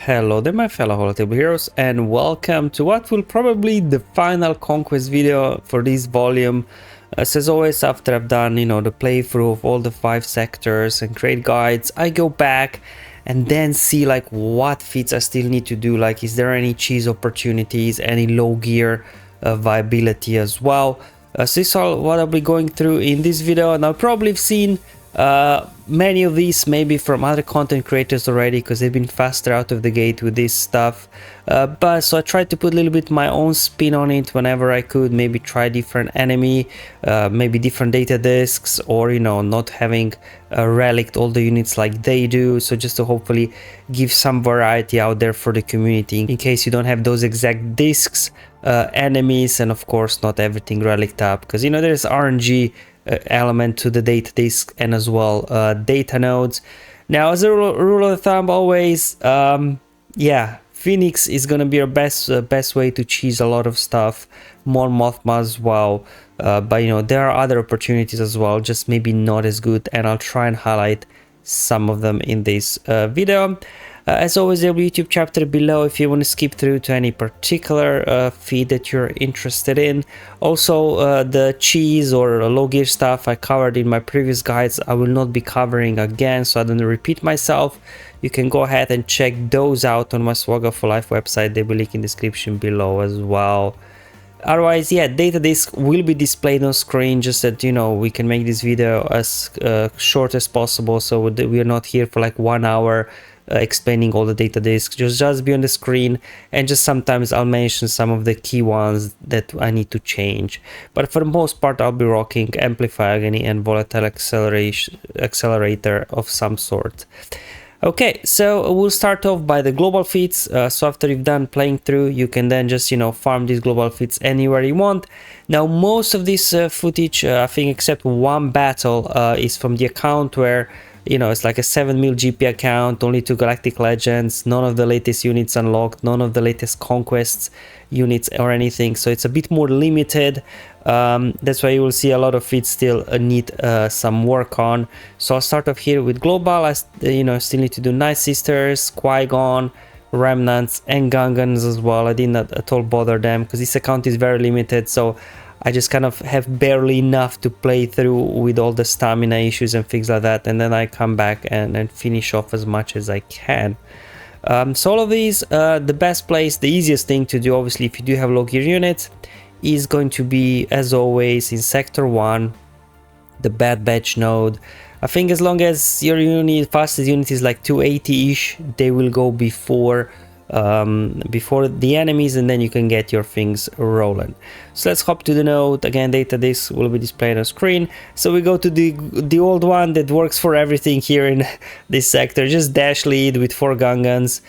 Hello there my fellow Holotable heroes, and welcome to what will probably be the final Conquest video for this volume. As always, after I've done, the playthrough of all the 5 sectors and create guides, I go back and then see like what feats I still need to do, like is there any cheese opportunities, any low gear viability as well. So this is all what I'll be going through in this video, and I'll probably have seen many of these maybe from other content creators already, because they've been faster out of the gate with this stuff, but so I tried to put a little bit my own spin on it whenever I could, maybe try different enemy, maybe different data discs, or not having relicked all the units like they do, so just to hopefully give some variety out there for the community in case you don't have those exact discs, enemies, and of course not everything relicked up, because there's RNG element to the data disk and as well data nodes. Now, as a rule of thumb, always yeah, Phoenix is gonna be your best way to cheese a lot of stuff, more Moff as well, but there are other opportunities as well, just maybe not as good, and I'll try and highlight some of them in this video. As always, there'll be a YouTube chapter below if you want to skip through to any particular feed that you're interested in. Also, the cheese or low gear stuff I covered in my previous guides, I will not be covering again, so I don't repeat myself. You can go ahead and check those out on my SWGOH for Life website. They will link in the description below as well. Otherwise, yeah, data disk will be displayed on screen, just that we can make this video as short as possible, so we are not here for like 1 hour explaining all the data disks. Just be on the screen, and just sometimes I'll mention some of the key ones that I need to change, but for the most part I'll be rocking amplifier agony and volatile accelerator of some sort. Okay, so we'll start off by the global feats. So after you've done playing through, you can then just farm these global feats anywhere you want. Now, most of this footage, I think except one battle, is from the account where it's like a 7 mil GP account, only 2 Galactic Legends, none of the latest units unlocked, none of the latest Conquest units or anything, so it's a bit more limited. That's why you will see a lot of feats still need some work on. So I'll start off here with global. I still need to do Night Sisters, Qui-Gon, Remnants, and Gungans as well. I did not at all bother them because this account is very limited, so I just kind of have barely enough to play through with all the stamina issues and things like that, and then I come back and finish off as much as I can. So all of these, the best place, the easiest thing to do, obviously if you do have low gear units, is going to be, as always, in Sector 1, the Bad Batch node. I think as long as your unit, fastest unit is like 280-ish, they will go before the enemies, and then you can get your things rolling. So let's hop to the node. Again, data disk will be displayed on screen. So we go to the old one that works for everything here in this sector, just dash lead with 4 Gungans.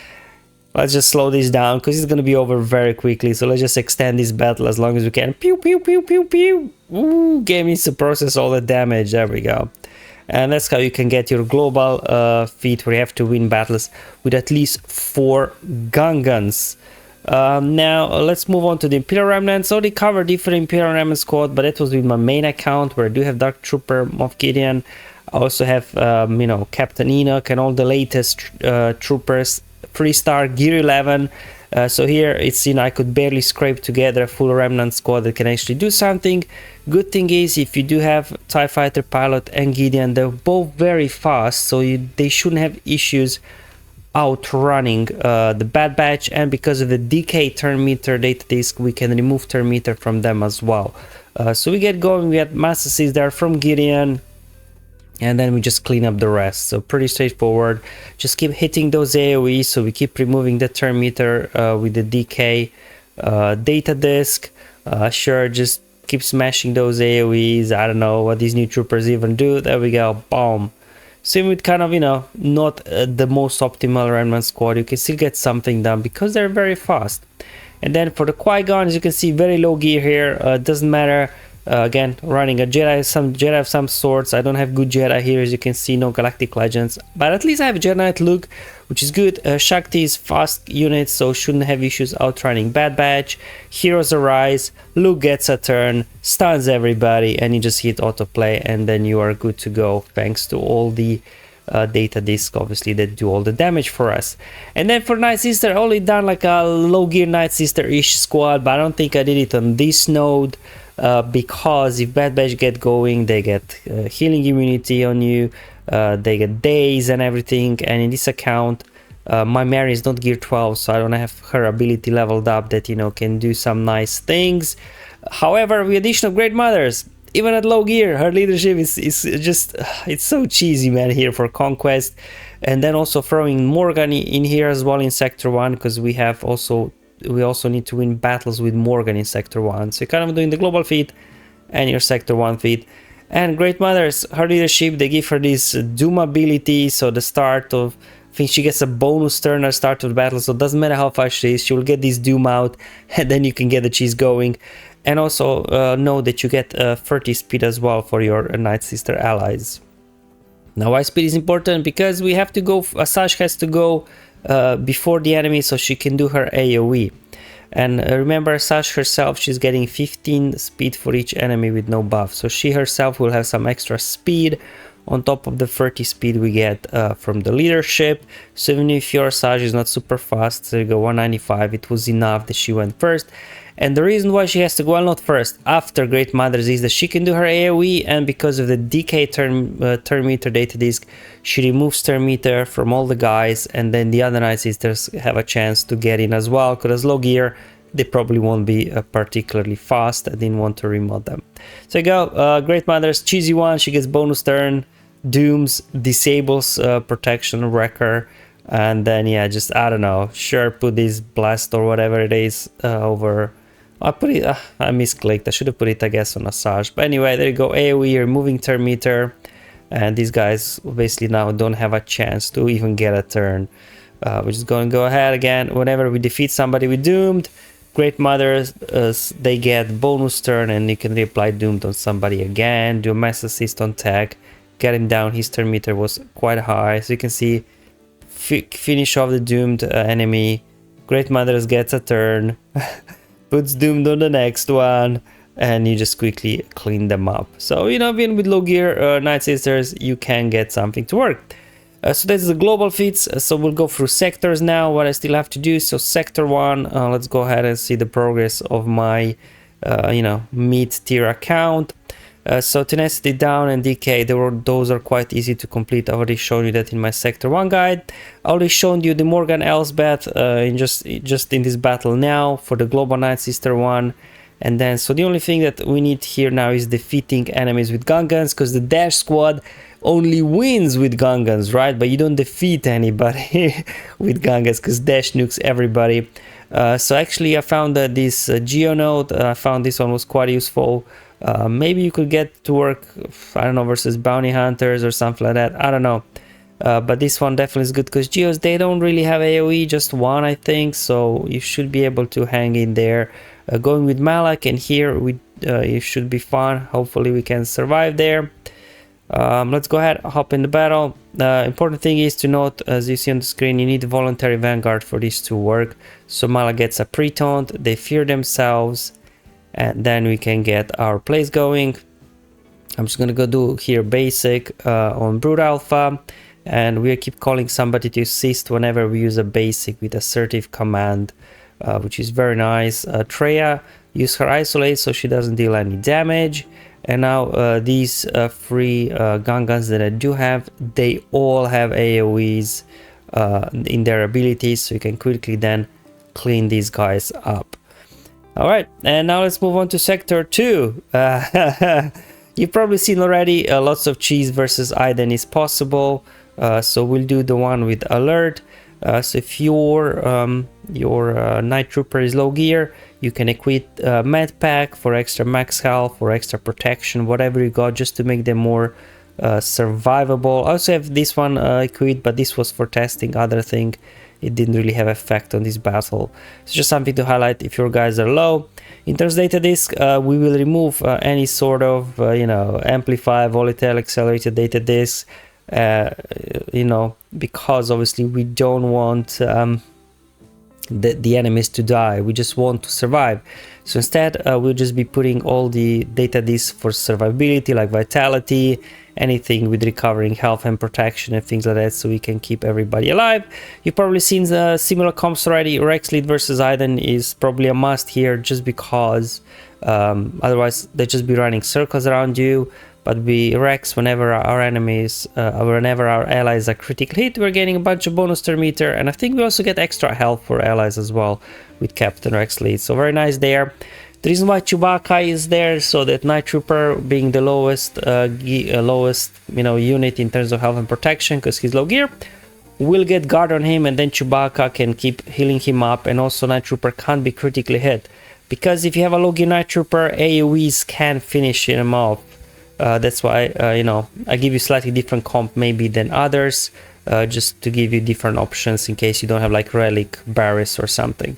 Let's just slow this down because it's going to be over very quickly, so let's just extend this battle as long as we can. Pew pew pew pew pew. Ooh, game needs to process all the damage. There we go. And that's how you can get your global feat, where you have to win battles with at least 4 Gungans. Now let's move on to the Imperial Remnants. I already covered different Imperial Remnant squad, but that was with my main account where I do have Dark Trooper, Moff Gideon. I also have Captain Enoch and all the latest troopers, 3-star Gear 11. So here it's I could barely scrape together a full Remnant squad that can actually do something. Good thing is, if you do have TIE Fighter Pilot and Gideon, they're both very fast, so they shouldn't have issues outrunning the Bad Batch. And because of the DK turn meter data disk, we can remove turn meter from them as well. So we get going. We have Master Seeds there from Gideon, and then we just clean up the rest. So pretty straightforward. Just keep hitting those AoEs, so we keep removing the turn meter with the DK data disk. Sure, just keep smashing those AoEs. I don't know what these new troopers even do. There we go, boom. Same with kind of not the most optimal Remnant squad, you can still get something done because they're very fast. And then for the Qui-Gon, as you can see, very low gear here. Doesn't matter. Again, running a Jedi of some sorts. I don't have good Jedi here, as you can see, no Galactic Legends, but at least I have Jedi Knight Luke, which is good. Shakti is fast unit, so shouldn't have issues outrunning Bad Batch. Heroes Arise, Luke gets a turn, stuns everybody, and you just hit autoplay, and then you are good to go, thanks to all the data disk, obviously, that do all the damage for us. And then for Night Sister, I only done like a low gear Night Sister-ish squad, but I don't think I did it on this node, because if Bad Batch get going, they get healing immunity on you, they get days and everything, and in this account, my Mary is not gear 12, so I don't have her ability leveled up that, you know, can do some nice things. However, with addition of Great Mothers, even at low gear, her leadership is just, it's so cheesy, man, here for Conquest. And then also throwing Morgan in here as well in Sector 1, because we also need to win battles with Morgan in Sector 1. So you're kind of doing the global feat and your Sector 1 feat. And Great Mothers, her leadership, they give her this Doom ability, so the start of, I think she gets a bonus turn at start of the battle, so it doesn't matter how fast she is, she will get this Doom out, and then you can get the cheese going. And also know that you get 30 speed as well for your Night Sister allies. Now why speed is important? Because we have to go, Asajj has to go before the enemy so she can do her AoE. And remember, Asajj herself, she's getting 15 speed for each enemy with no buff. So she herself will have some extra speed on top of the 30 speed we get from the leadership. So even if your Asajj is not super fast, so you go 195, it was enough that she went first. And the reason why she has to go, well, not first, after Great Mothers, is that she can do her AoE, and because of the DK turn meter data disk, she removes turn meter from all the guys, and then the other Night Sisters have a chance to get in as well, because as low gear, they probably won't be particularly fast. I didn't want to remod them. So you go, Great Mothers, cheesy one, she gets bonus turn, dooms, disables protection, wrecker, and then yeah, just, I don't know, sure, put this blast or whatever it is over. I put it, I misclicked, I should have put it, I guess, on Asajj. But anyway, there you go, AoE, removing turn meter, and these guys basically now don't have a chance to even get a turn. We're just going to go ahead again. Whenever we defeat somebody with Doomed, Great Mothers, they get bonus turn, and you can reapply Doomed on somebody again, do a mass assist on tech, get him down. His turn meter was quite high, so you can see, finish off the Doomed enemy. Great Mothers gets a turn. Puts Doomed on the next one, and you just quickly clean them up. So, you know, even with low gear Night Sisters, you can get something to work. So this is the global feats. So we'll go through sectors now, what I still have to do. So Sector 1, let's go ahead and see the progress of my, you know, mid-tier account. So Tenacity down and DK, those are quite easy to complete. I already showed you that in my Sector 1 guide. I already showed you the Morgan Elsbeth just in this battle now for the Global Night Sister 1. And then, so the only thing that we need here now is defeating enemies with Gungans, because the Dash squad only wins with Gungans, right? But you don't defeat anybody with Gungans, because Dash nukes everybody. So actually I found that this Geo node, I found this one was quite useful. Maybe you could get to work, I don't know, versus bounty hunters or something like that. I don't know. But this one definitely is good because Geos, they don't really have AoE, just one, I think. So you should be able to hang in there. Going with Malak, and here it should be fun. Hopefully we can survive there. Let's go ahead, hop in the battle. Important thing is to note, as you see on the screen, you need a voluntary vanguard for this to work. So Malak gets a pre-taunt, they fear themselves, and then we can get our plays going. I'm just gonna go do here basic on Brood Alpha, and we'll keep calling somebody to assist whenever we use a basic with assertive command, which is very nice. Traya, use her isolate so she doesn't deal any damage. And now these three Gungans that I do have, they all have AoEs in their abilities, so you can quickly then clean these guys up. Alright, and now let's move on to Sector 2. You've probably seen already, lots of cheese versus Iden is possible, so we'll do the one with alert. So if your Night Trooper is low gear, you can equip Med Pack for extra max health, for extra protection, whatever you got, just to make them more survivable. I also have this one equipped, but this was for testing other thing. It didn't really have effect on this battle. It's just something to highlight if your guys are low. In terms of data disk, we will remove any sort of, you know, amplify, volatile, accelerated data disk, you know, because obviously we don't want the enemies to die. We just want to survive. So instead, we'll just be putting all the data discs for survivability, like vitality, anything with recovering health and protection and things like that, so we can keep everybody alive. You've probably seen the similar comps already. Rex Lead versus Iden is probably a must here, just because otherwise they just be running circles around you. But we Rex whenever our enemies, whenever our allies are critically hit, we're getting a bunch of bonus turn meter, and I think we also get extra health for allies as well with Captain Rex Lead. So very nice there. The reason why Chewbacca is there, so that Night Trooper being the lowest unit in terms of health and protection, because he's low gear, will get guard on him, and then Chewbacca can keep healing him up, and also Night Trooper can't be critically hit, because if you have a low gear Night Trooper, AoEs can finish him off. That's why I give you slightly different comp maybe than others, just to give you different options in case you don't have like Relic, Barris or something.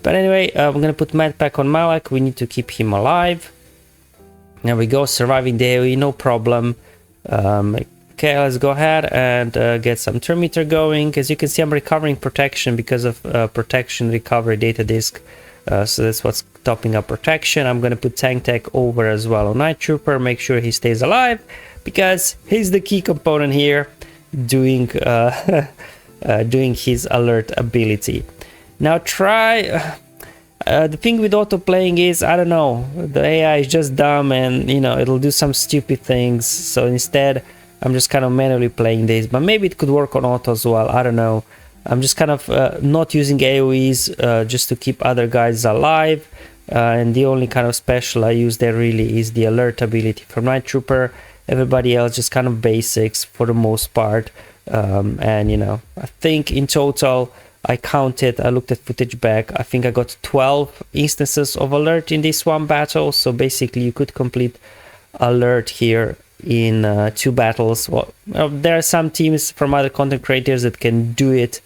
But anyway, we're gonna put Med Pack on Malak. We need to keep him alive. There we go, surviving the AoE, no problem. Okay, let's go ahead and get some turn meter going. As you can see, I'm recovering protection because of protection recovery data disk. So that's what's topping up protection. I'm gonna put Tank Tech over as well on Night Trooper, make sure he stays alive, because he's the key component here, doing doing his alert ability. Now try the thing with auto playing is, I don't know, the AI is just dumb, and it'll do some stupid things. So instead I'm just kind of manually playing this, but maybe it could work on auto as well, I don't know. I'm just kind of not using AoEs just to keep other guys alive, and the only kind of special I use there really is the alert ability from Night Trooper. Everybody else just kind of basics for the most part. And I think in total I counted, I looked at footage back, I think I got 12 instances of alert in this one battle. So basically you could complete alert here in 2 battles. Well, there are some teams from other content creators that can do it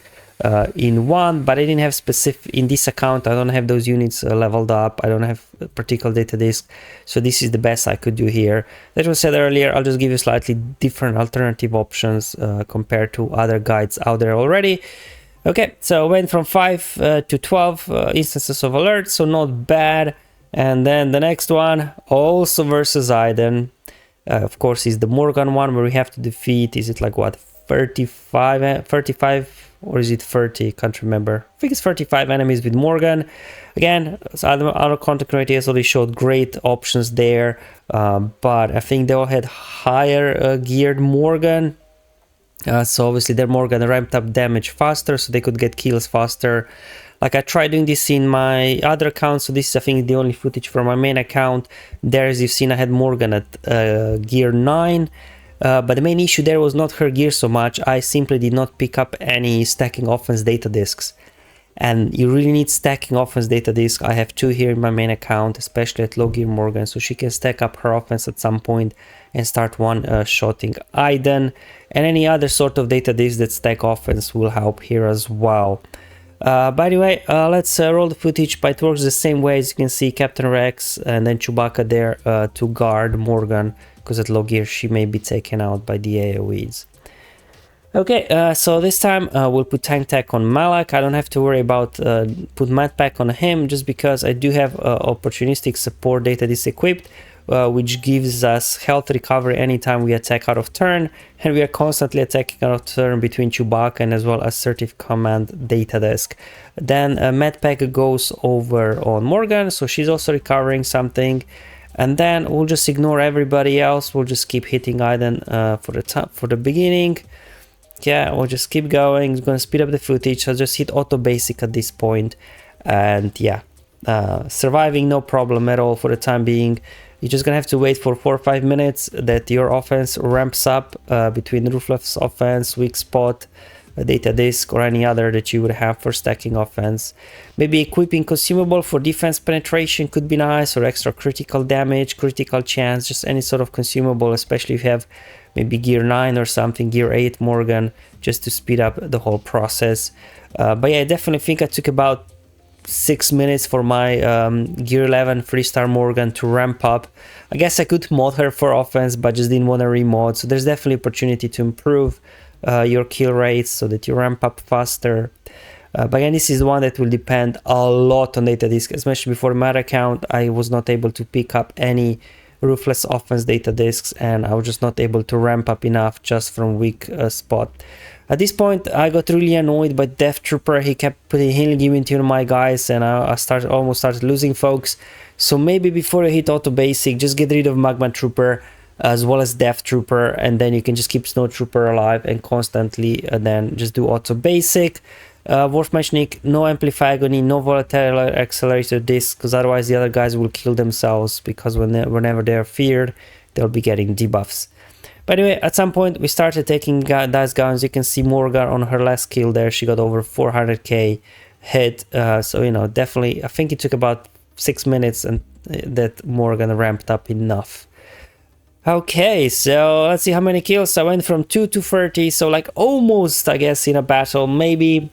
in 1, but I didn't have specific in this account. I don't have those units leveled up. I don't have a particular data disk, so this is the best I could do here. That was said earlier, I'll just give you slightly different alternative options compared to other guides out there already. Okay, so I went from 5 to 12 instances of alert, so not bad. And then the next one, also versus Iden. Of course, is the Morgan one, where we have to defeat, is it like what, 35 or is it 30? Can't remember. I think it's 35 enemies with Morgan. Again, other content creators already showed great options there, but I think they all had higher geared Morgan. So obviously their Morgan ramped up damage faster, so they could get kills faster. Like I tried doing this in my other account, so this is I think the only footage from my main account. There, as you've seen, I had Morgan at gear 9. But the main issue there was not her gear so much. I simply did not pick up any stacking offense data discs, and you really need stacking offense data disc. I have 2 here in my main account, especially at low gear Morgan, so she can stack up her offense at some point and start one-shotting Iden, and any other sort of data disc that stack offense will help here as well. By the way, let's roll the footage, but it works the same way. As you can see, Captain Rex and then Chewbacca there to guard Morgan, because at low gear she may be taken out by the AoEs. Okay, so this time we'll put Tank Tech on Malak. I don't have to worry about put Med Pack on him, just because I do have opportunistic support data disc equipped, which gives us health recovery anytime we attack out of turn, and we are constantly attacking out of turn between Chewbacca and as well assertive command data disk. Then Med Pack goes over on Morgan, so she's also recovering something. And then we'll just ignore everybody else. We'll just keep hitting Iden for the beginning. Yeah, we'll just keep going. It's gonna speed up the footage. I'll just hit auto basic at this point. And yeah, surviving no problem at all for the time being. You're just gonna have to wait for 4 or 5 minutes that your offense ramps up between Ruthless offense, weak spot, data disk, or any other that you would have for stacking offense. Maybe equipping consumable for defense penetration could be nice, or extra critical damage, critical chance, just any sort of consumable, especially if you have maybe gear 9 or something, gear 8 Morgan, just to speed up the whole process. But yeah, I definitely think I took about 6 minutes for my gear 11 3-star Morgan to ramp up. I guess I could mod her for offense, but just didn't want to remod, so there's definitely opportunity to improve your kill rates so that you ramp up faster. But again, this is one that will depend a lot on data disk. As mentioned before, my account, I was not able to pick up any Ruthless Offense data disks, and I was just not able to ramp up enough just from weak spot. At this point, I got really annoyed by Death Trooper. He kept putting healing immunity on my guys, and I almost started losing folks. So maybe before you hit auto basic, just get rid of Magma Trooper as well as Death Trooper, and then you can just keep Snow Trooper alive and constantly then just do auto basic. Worth mentioning, no Amplify Agony, no Volatile Accelerator disc, because otherwise the other guys will kill themselves, because whenever they're feared, they'll be getting debuffs. But anyway, at some point we started taking dice guns. You can see Morgan on her last kill there, she got over 400k hit. So, you know, definitely, I think it took about 6 minutes and that Morgan ramped up enough. Okay, so let's see how many kills. I went from 2 to 30, so like almost, I guess, in a battle. Maybe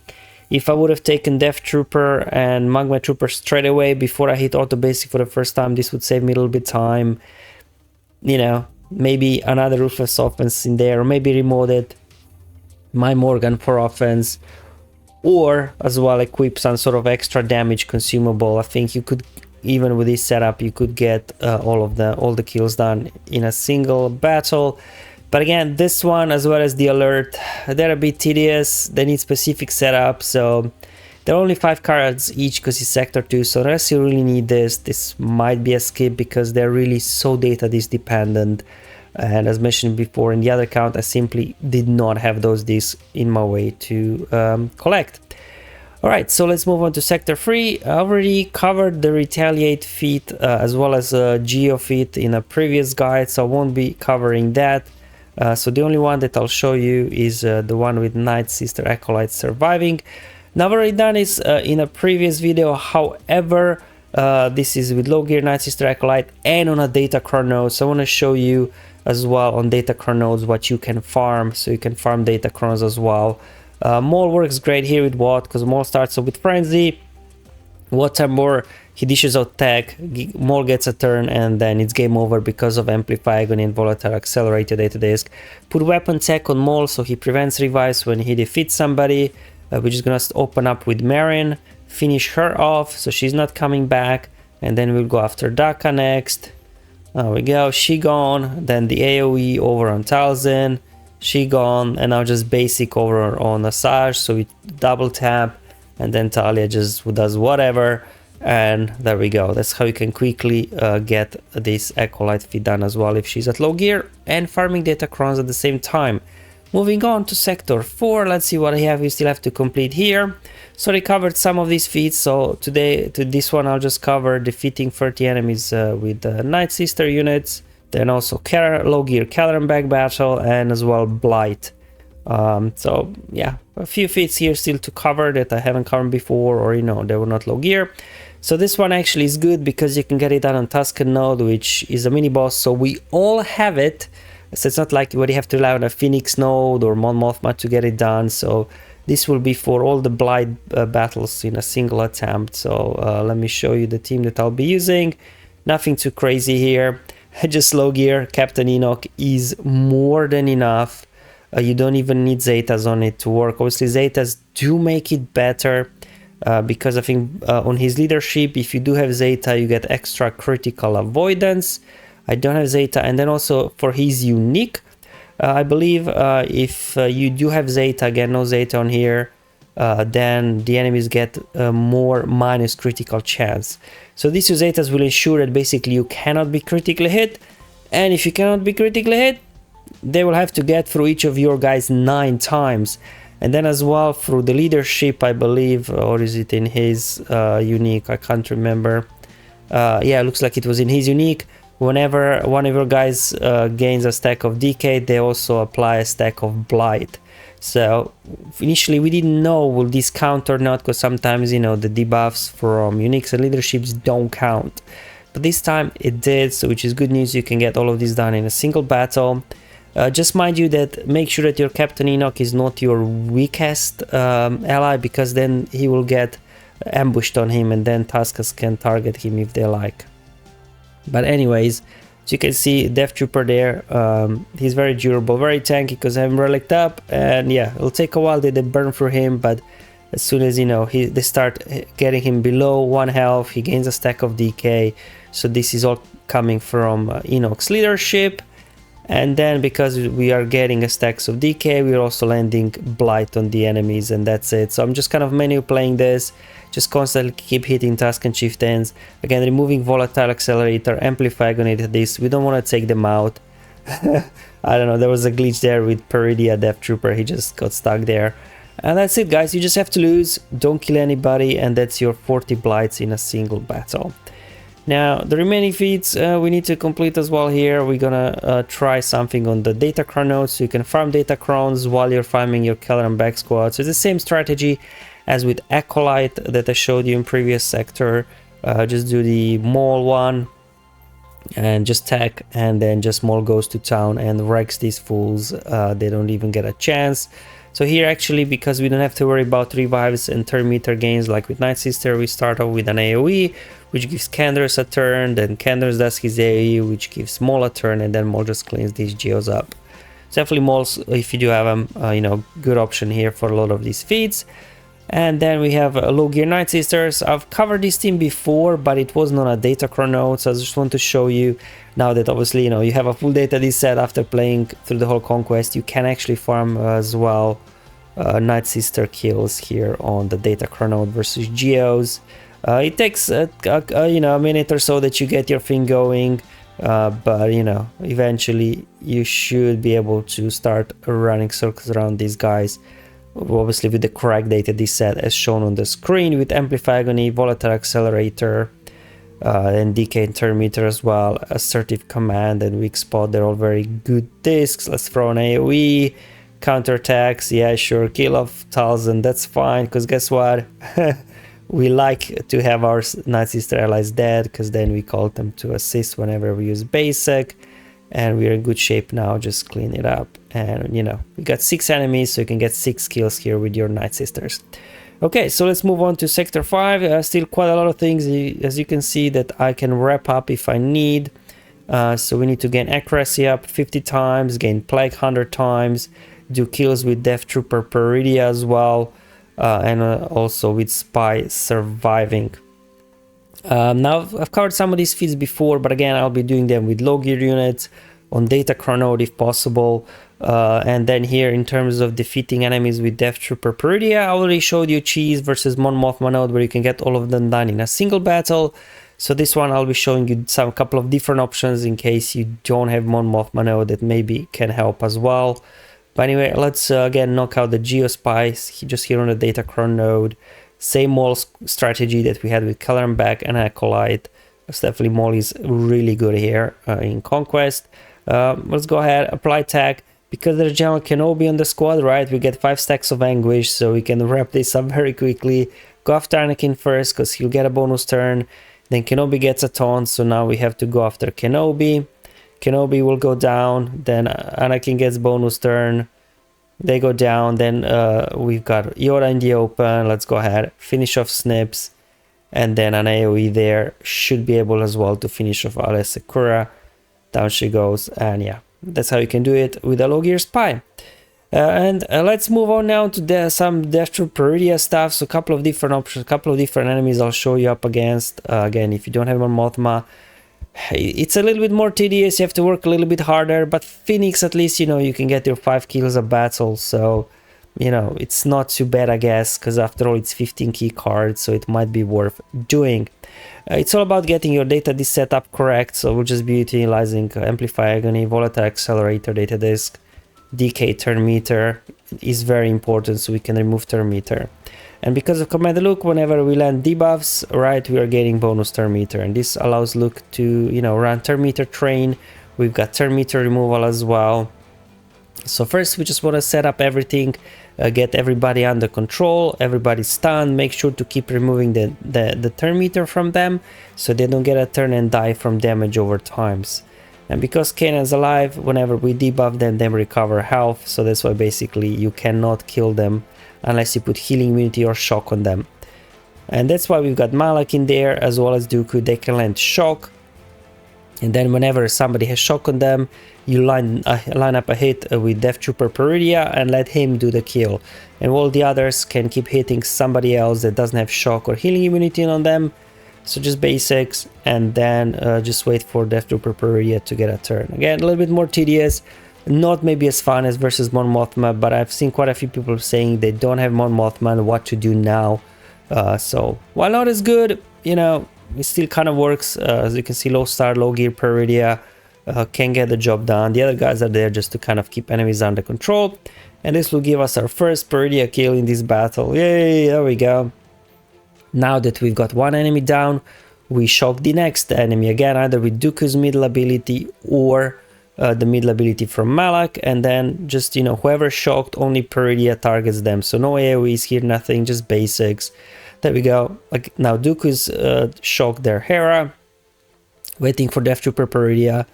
if I would have taken Death Trooper and Magma Trooper straight away before I hit auto basic for the first time, this would save me a little bit of time. You know, maybe another Ruthless Offense in there, or maybe remoted my Morgan for offense, or as well equip some sort of extra damage consumable. I think you could, even with this setup, you could get all the kills done in a single battle. But again, this one as well as the alert, they're a bit tedious. They need specific setup, so there are only 5 cards each because it's sector 2. So unless you really need this might be a skip, because they're really so data disk dependent. And as mentioned before, in the other account, I simply did not have those discs in my way to collect. Alright, so let's move on to Sector 3. I already covered the Retaliate feat as well as Geo feat in a previous guide, so I won't be covering that. So the only one that I'll show you is the one with Night Sister Acolyte surviving. Now I've already done this in a previous video, however, this is with low gear Night Sister Acolyte and on a data chrono, so I want to show you as well on data chronos what you can farm, so you can farm data chronos as well. Maul works great here with Watt, because Maul starts off with Frenzy, Watt more, he dishes out tech, Maul gets a turn, and then it's game over because of Amplify Agony and Volatile Accelerated data disk. Put Weapon Tech on Maul so he prevents revives when he defeats somebody. We're just gonna open up with Marin, finish her off so she's not coming back, and then we'll go after Daka next. There we go, she gone, then the AoE over on Talzin, she gone, and now just basic over on Asajj, so we double tap, and then Talia just does whatever, and there we go. That's how you can quickly get this Acolyte feat done as well if she's at low gear, and farming data crowns at the same time. Moving on to Sector 4, let's see what we still have to complete here. So I covered some of these feats, so today, to this one, I'll just cover defeating 30 enemies with Night Sister units, then also low gear Kelleran back battle, and as well Blight. So yeah, a few feats here still to cover that I haven't covered before, or you know, they were not low gear. So this one actually is good because you can get it done on Tusken node, which is a mini boss, so we all have it. So it's not like you have to rely on a Phoenix node or Mon Mothma to get it done. So this will be for all the Blight battles in a single attempt. So let me show you the team that I'll be using. Nothing too crazy here. Just low gear. Captain Enoch is more than enough. You don't even need Zetas on it to work. Obviously Zetas do make it better because I think on his leadership, if you do have Zeta, you get extra critical avoidance. I don't have Zeta, and then also for his unique, I believe if you do have Zeta, again no Zeta on here, then the enemies get more minus critical chance. So these two Zetas will ensure that basically you cannot be critically hit, and if you cannot be critically hit, they will have to get through each of your guys 9 times. And then as well through the leadership, I believe, or is it in his unique, I can't remember. Yeah, it looks like it was in his unique. Whenever one of your guys gains a stack of Decay, they also apply a stack of Blight. So initially we didn't know will this count or not, because sometimes, you know, the debuffs from uniques and leaderships don't count. But this time it did, so which is good news. You can get all of this done in a single battle. Just mind you that make sure that your Captain Enoch is not your weakest ally, because then he will get ambushed on him, and then Tuskas can target him if they like. But anyways, as you can see, Death Trooper there, he's very durable, very tanky because I'm relicked up, and yeah, it'll take a while to burn through him, but As soon as, you know, they start getting him below 1 health, he gains a stack of DK. So this is all coming from Enoch's leadership. And then because we are getting a stacks of DK, we're also landing Blight on the enemies, and that's it. So I'm just kind of menu playing this, just constantly keep hitting task and chieftains. Again, removing volatile accelerator, amplify agonate this. We don't want to take them out. I don't know, there was a glitch there with Peridea Death Trooper, he just got stuck there. And that's it, guys, you just have to lose, don't kill anybody, and that's your 40 Blights in a single battle. Now, the remaining feats we need to complete as well here. We're gonna try something on the data chronos, so you can farm data crons while you're farming your Kelleran back squad. So it's the same strategy as with Acolyte that I showed you in previous sector. Just do the Maul one and just tech, and then just Maul goes to town and wrecks these fools. They don't even get a chance. So here actually, because we don't have to worry about revives and turn meter gains like with Night Sister, we start off with an AoE, which gives Candace a turn, then Candace does his AoE, which gives Maul a turn, and then Maul just cleans these Geos up. So definitely Maul's, if you do have them, you know, good option here for a lot of these feats. And then we have low gear Night Sisters. I've covered this team before, but it wasn't on a data chrono, so I just want to show you now that obviously, you know, you have a full data this set after playing through the whole Conquest. You can actually farm as well Night Sister kills here on the data chrono versus Geos. It takes you know, a minute or so that you get your thing going, but you know, eventually you should be able to start running circles around these guys, obviously with the correct data this set as shown on the screen, with Amplify Agony, Volatile Accelerator, and DK and Turn Meter as well, Assertive Command and Weak Spot. They're all very good discs. Let's throw an AoE, counterattacks, yeah sure, kill off Talzin, that's fine, because guess what? We like to have our Night Sister allies dead, because then we call them to assist whenever we use basic, and we're in good shape now. Just clean it up, and you know, we got 6 enemies, so you can get 6 kills here with your Night Sisters. Okay, so let's move on to Sector 5. Still quite a lot of things, as you can see, that I can wrap up if I need. So we need to gain accuracy up 50 times, gain plague 100 times, do kills with Death Trooper Peridea as well, and also with Spy surviving. Now I've covered some of these feats before, but again I'll be doing them with low gear units on data chrono if possible. And then here in terms of defeating enemies with Death Trooper Peridea, I already showed you Cheese versus Mon Mothma node, where you can get all of them done in a single battle. So this one I'll be showing you a couple of different options in case you don't have Mon Mothma node that maybe can help as well. But anyway, let's again knock out the Geo Spy just here on the data chron node. Same Maul strategy that we had with Kelleran back and Acolyte. Definitely Maul is really good here in Conquest. Let's go ahead, apply tag. Because there's General Kenobi on the squad, right? We get 5 stacks of Anguish, so we can wrap this up very quickly. Go after Anakin first, because he'll get a bonus turn. Then Kenobi gets a taunt, so now we have to go after Kenobi. Kenobi will go down, then Anakin gets bonus turn. They go down, then we've got Yoda in the open. Let's go ahead, finish off Snips, and then an AoE there should be able as well to finish off Alice Sakura. Down she goes, and yeah, that's how you can do it with a low gear spy. Let's move on now to some Death Trooper Peridea stuff. So a couple of different options, a couple of different enemies I'll show you up against. Again, if you don't have Mon Mothma, it's a little bit more tedious, you have to work a little bit harder, but Phoenix, at least, you know, you can get your 5 kills a battle, so, you know, it's not too bad, I guess, because after all, it's 15 key cards, so it might be worth doing. It's all about getting your data disk set up correct, so we'll just be utilizing Amplify Agony, Volatile Accelerator, Data Disk, DK Turn Meter is very important, so we can remove Turn Meter. And because of Command Luke, whenever we land debuffs, right, we are getting bonus turn meter, and this allows Luke to, you know, run turn meter train. We've got turn meter removal as well. So first we just want to set up everything, get everybody under control, everybody stunned, make sure to keep removing the turn meter from them so they don't get a turn and die from damage over times. And because Kanan's alive, whenever we debuff them, they recover health, so that's why basically you cannot kill them unless you put healing immunity or shock on them. And that's why we've got Malak in there, as well as Dooku. They can land shock, And then whenever somebody has shock on them, you line up a hit with Death Trooper Peridea and let him do the kill. And all the others can keep hitting somebody else that doesn't have shock or healing immunity on them. So just basics, and then just wait for Death Trooper Peridea to get a turn. Again, a little bit more tedious, not maybe as fun as versus Mon Mothma, but I've seen quite a few people saying they don't have Mon Mothma and what to do now. So while not as good, you know, it still kind of works. As you can see, low star, low gear Peridea can get the job done. The other guys are there just to kind of keep enemies under control. And this will give us our first Peridea kill in this battle. Yay, there we go. Now that we've got one enemy down, we shock the next enemy again, either with Dooku's middle ability or the middle ability from Malak, and then just, you know, whoever shocked, only Peridea targets them. So no AoEs here, nothing, just basics. There we go. Like now Dooku's shocked their Hera, waiting for Death Trooper Peridea,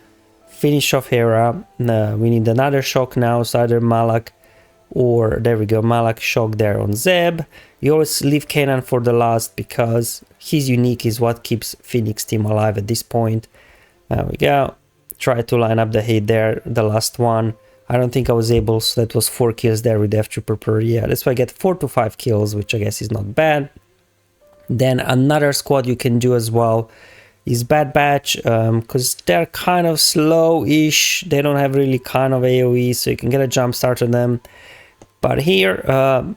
finish off Hera. We need another shock now, so either Malak or, there we go, Malak shock there on Zeb. You always leave Kanan for the last because his unique is what keeps Phoenix team alive at this point. There we go. Try to line up the hit there, the last one. I don't think I was able, so that was 4 kills there with Death Trooper Peridea. That's why I get 4 to 5 kills, which I guess is not bad. Then another squad you can do as well is Bad Batch, because they're kind of slow-ish. They don't have really kind of AoE, so you can get a jump start on them. But here,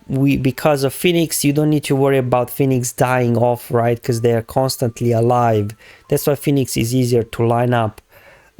because of Phoenix, you don't need to worry about Phoenix dying off, right? Because they are constantly alive. That's why Phoenix is easier to line up.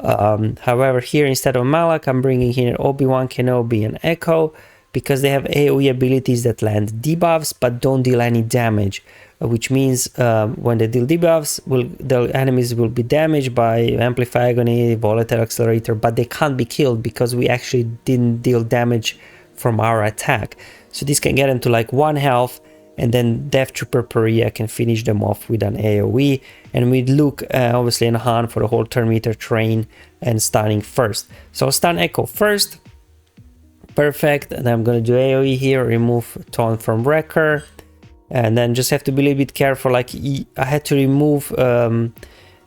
However, here instead of Malak, I'm bringing here Obi-Wan Kenobi and Echo, because they have AoE abilities that land debuffs but don't deal any damage. Which means when they deal debuffs, the enemies will be damaged by Amplify Agony, Volatile Accelerator, but they can't be killed because we actually didn't deal damage from our attack. So this can get into like 1 health, and then Death Trooper Peridea can finish them off with an AoE, and with Luke obviously and Han for the whole turn meter train and stunning first. So I'll stun Echo first, perfect, and I'm gonna do AoE here, remove Taunt from Wrecker, and then just have to be a little bit careful. Like I had to remove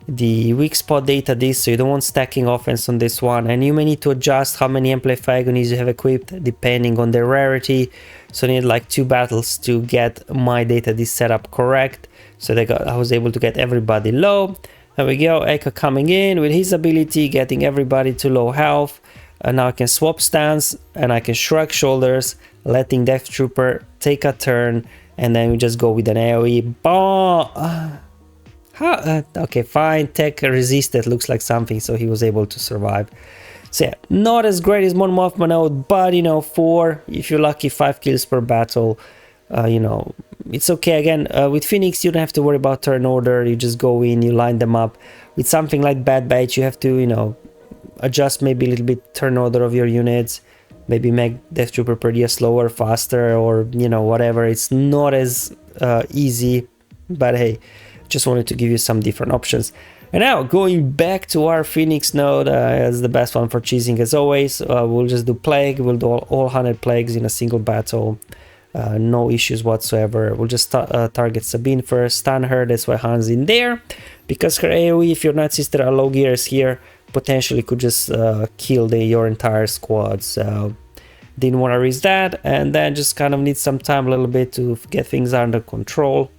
the weak spot data this, so you don't want stacking offense on this one, and you may need to adjust how many Amplify Agonies you have equipped depending on their rarity. So I need like 2 battles to get my data this setup correct, so I was able to get everybody low. There we go, Echo coming in with his ability, getting everybody to low health, and now I can swap stance and I can shrug shoulders, letting Death Trooper take a turn, and then we just go with an AoE. Boom! Okay, fine, tech resisted, looks like something, so he was able to survive. So yeah, not as great as Mon Mothma node, but you know, 4, if you're lucky, 5 kills per battle, you know, it's okay. Again, with Phoenix, you don't have to worry about turn order, you just go in, you line them up. With something like Bad Batch, you have to, you know, adjust maybe a little bit turn order of your units, maybe make Death Trooper Peridea slower, faster, or, you know, whatever. It's not as easy, but hey, just wanted to give you some different options. And now going back to our Phoenix node, as the best one for cheesing as always. We'll just do Plague, we'll do all 100 Plagues in a single battle, no issues whatsoever. We'll just target Sabine first, stun her, that's why Han's in there, because her AoE, if your Night Sister are low gears here, potentially could just kill your entire squad. So didn't want to risk that, and then just kind of need some time a little bit to get things under control,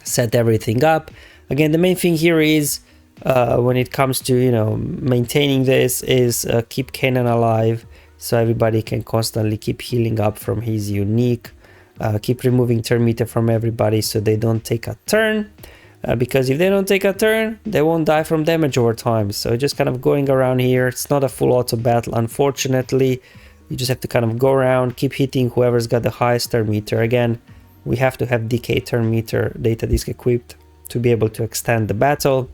set everything up. Again, the main thing here is when it comes to, you know, maintaining this is keep Kanan alive, so everybody can constantly keep healing up from his unique, keep removing turn meter from everybody so they don't take a turn, because if they don't take a turn, they won't die from damage over time. So just kind of going around here. It's not a full auto battle, unfortunately. You just have to kind of go around, keep hitting whoever's got the highest turn meter. Again, we have to have decay turn meter data disk equipped to be able to extend the battle,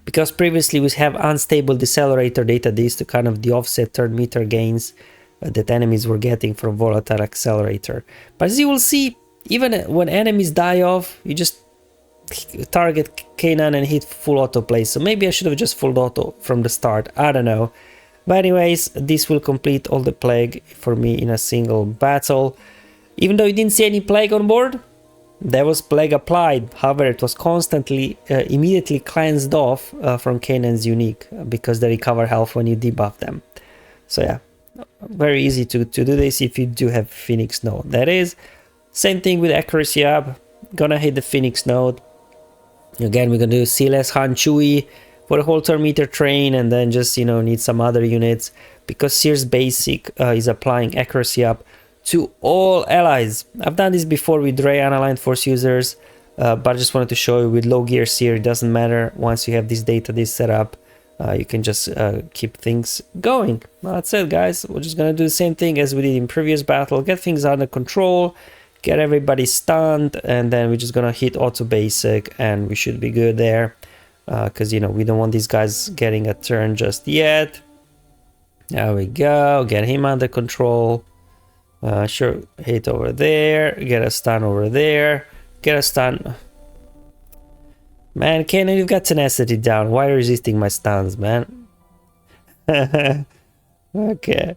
because previously we have unstable decelerator data disk to kind of the offset turn meter gains that enemies were getting from volatile accelerator. But as you will see, even when enemies die off, you just target Kanan and hit full auto play. So maybe I should have just full auto from the start, I don't know. But anyways, this will complete all the Plague for me in a single battle. Even though you didn't see any Plague on board, There was plague applied, however it was constantly immediately cleansed off from Canaan's unique because they recover health when you debuff them. So yeah, very easy to do this if you do have Phoenix node. That is, same thing with accuracy up, gonna hit the Phoenix node. Again, we're gonna do Silas, Han, Chewie for the whole turn meter train, and then just, you know, need some other units because Sears Basic is applying accuracy up to all allies. I've done this before with Traya unaligned force users, but I just wanted to show you with low gear Seer, it doesn't matter. Once you have this data, this setup, you can just keep things going. Well, that's it, guys. We're just gonna do the same thing as we did in previous battle, get things under control, get everybody stunned, and then we're just gonna hit auto basic and we should be good there, because, you know, we don't want these guys getting a turn just yet. There we go, get him under control. Sure, hit over there, get a stun over there, get a stun. Man, Kanan, you've got tenacity down. Why are you resisting my stuns, man? Okay,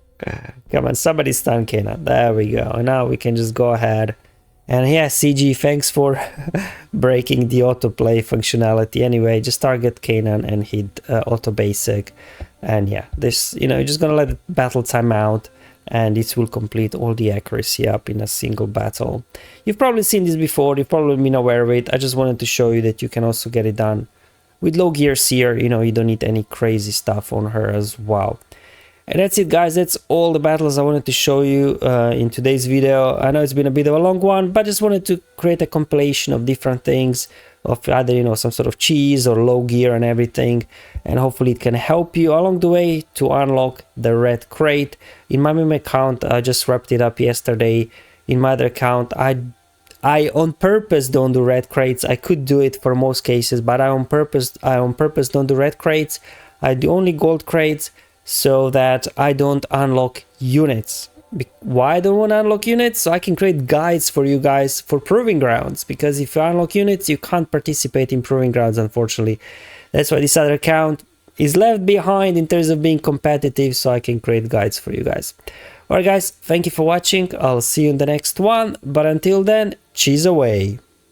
come on, somebody stun Kanan. There we go. And now we can just go ahead. And yeah, CG, thanks for breaking the autoplay functionality. Anyway, just target Kanan and hit auto basic. And yeah, this, you know, you're just gonna let the battle time out, and this will complete all the accuracy up in a single battle. You've probably seen this before, you've probably been aware of it. I just wanted to show you that you can also get it done with low gear Seer. You know, you don't need any crazy stuff on her as well. And that's it, guys. That's all the battles I wanted to show you in today's video. I know it's been a bit of a long one, but I just wanted to create a compilation of different things, of either, you know, some sort of cheese or low gear and everything, and hopefully it can help you along the way to unlock the red crate. In my meme account, I just wrapped it up yesterday. In my other account, I on purpose don't do red crates. I could do it for most cases, but I on purpose don't do red crates. I do only gold crates so that I don't unlock units. Why I don't want to unlock units? So I can create guides for you guys for proving grounds, because if you unlock units, you can't participate in proving grounds, unfortunately. That's why this other account is left behind in terms of being competitive, so I can create guides for you guys. Alright guys, thank you for watching. I'll see you in the next one, but until then, cheese away.